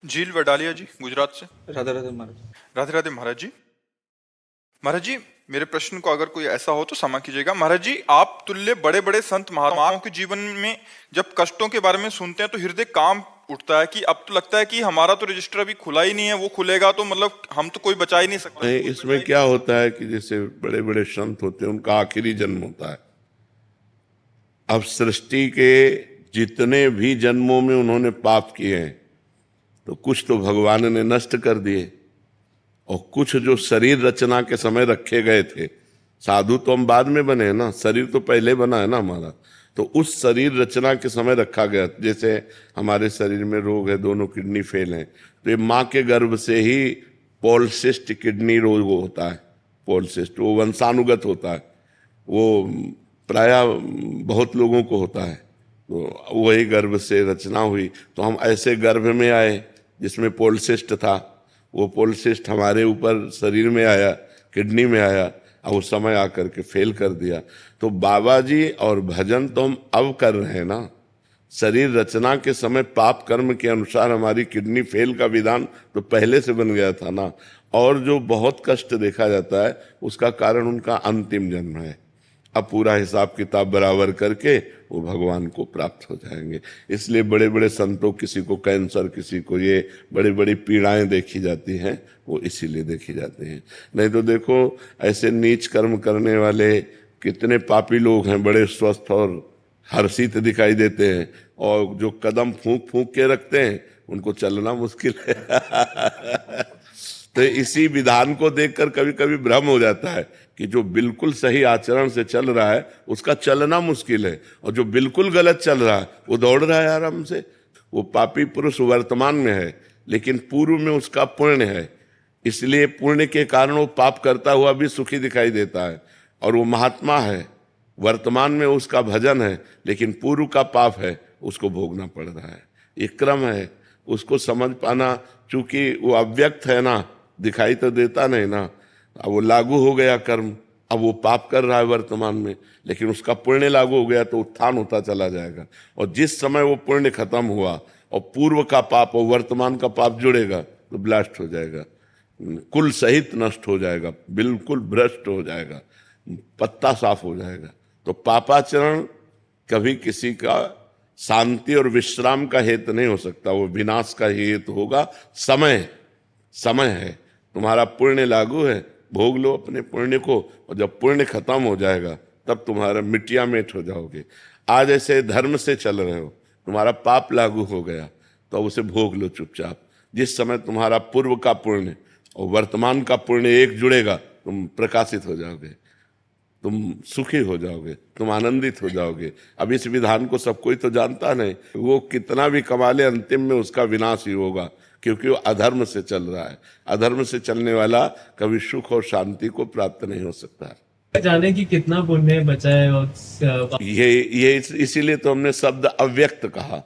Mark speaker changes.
Speaker 1: झील वडालिया जी, गुजरात से।
Speaker 2: राधे राधे महाराज।
Speaker 1: राधे राधे महाराज जी। महाराज जी, मेरे प्रश्न को अगर कोई ऐसा हो तो क्षमा कीजिएगा। महाराज जी, आप तुल्य बड़े बड़े संत महात्माओं के जीवन में जब कष्टों के बारे में सुनते हैं तो हृदय कांप उठता है कि अब तो लगता है कि हमारा तो रजिस्टर अभी खुला ही नहीं है, वो खुलेगा तो मतलब हम तो कोई बचा ही नहीं सकता।
Speaker 3: नहीं, इसमें क्या होता है कि जैसे बड़े बड़े संत होते हैं उनका आखिरी जन्म होता है। अब सृष्टि के जितने भी जन्मों में उन्होंने पाप किए हैं तो कुछ तो भगवान ने नष्ट कर दिए, और कुछ जो शरीर रचना के समय रखे गए थे, साधु तो हम बाद में बने हैं ना, शरीर तो पहले बना है ना हमारा, तो उस शरीर रचना के समय रखा गया। जैसे हमारे शरीर में रोग है, दोनों किडनी फेल हैं, तो ये माँ के गर्भ से ही पॉलिसिस्ट किडनी रोग होता है। पॉलिसिस्ट वो वंशानुगत होता है, वो प्रायः बहुत लोगों को होता है। तो वही गर्भ से रचना हुई, तो हम ऐसे गर्भ में आए जिसमें पॉलिसिस्ट था। वो पॉलिसिस्ट हमारे ऊपर शरीर में आया, किडनी में आया, और उस समय आकर के फेल कर दिया। तो बाबा जी और भजन तो हम अब कर रहे हैं ना, शरीर रचना के समय पाप कर्म के अनुसार हमारी किडनी फेल का विधान तो पहले से बन गया था ना। और जो बहुत कष्ट देखा जाता है उसका कारण उनका अंतिम जन्म है। अब पूरा हिसाब किताब बराबर करके वो भगवान को प्राप्त हो जाएंगे। इसलिए बड़े बड़े संतों, किसी को कैंसर, किसी को ये बड़ी बड़ी पीड़ाएं देखी जाती हैं, वो इसीलिए देखी जाती हैं। नहीं तो देखो, ऐसे नीच कर्म करने वाले कितने पापी लोग हैं, बड़े स्वस्थ और हर्षित दिखाई देते हैं, और जो कदम फूंक फूंक के रखते हैं उनको चलना मुश्किल है। तो इसी विधान को देखकर कभी कभी भ्रम हो जाता है कि जो बिल्कुल सही आचरण से चल रहा है उसका चलना मुश्किल है, और जो बिल्कुल गलत चल रहा है वो दौड़ रहा है आराम से। वो पापी पुरुष वर्तमान में है, लेकिन पूर्व में उसका पुण्य है, इसलिए पुण्य के कारण वो पाप करता हुआ भी सुखी दिखाई देता है। और वो महात्मा है, वर्तमान में उसका भजन है, लेकिन पूर्व का पाप है, उसको भोगना पड़ रहा है। ये क्रम है, उसको समझ पाना। चूंकि वो अव्यक्त है ना, दिखाई तो देता नहीं ना। अब वो लागू हो गया कर्म, अब वो पाप कर रहा है वर्तमान में, लेकिन उसका पुण्य लागू हो गया तो उत्थान होता चला जाएगा। और जिस समय वो पुण्य खत्म हुआ और पूर्व का पाप और वर्तमान का पाप जुड़ेगा तो ब्लास्ट हो जाएगा, कुल सहित नष्ट हो जाएगा, बिल्कुल भ्रष्ट हो जाएगा, पत्ता साफ हो जाएगा। तो पापाचरण कभी किसी का शांति और विश्राम का हेतु नहीं हो सकता, वो विनाश का हेतु होगा। समय है, तुम्हारा पुण्य लागू है, भोग लो अपने पुण्य को, और जब पुण्य खत्म हो जाएगा तब तुम्हारा मिट्टिया मेट हो जाओगे। आज ऐसे धर्म से चल रहे हो, तुम्हारा पाप लागू हो गया तो उसे भोग लो चुपचाप। जिस समय तुम्हारा पूर्व का पुण्य और वर्तमान का पुण्य एक जुड़ेगा, तुम प्रकाशित हो जाओगे, तुम सुखी हो जाओगे, तुम आनंदित हो जाओगे। अब इस विधान को सब कोई तो जानता नहीं, वो कितना भी कमा ले अंतिम में उसका विनाश ही होगा, क्योंकि वो अधर्म से चल रहा है। अधर्म से चलने वाला कभी सुख और शांति को प्राप्त नहीं हो सकता है।
Speaker 4: जाने की कितना पुण्य बचा है और
Speaker 3: ये इसीलिए तो हमने शब्द अव्यक्त कहा।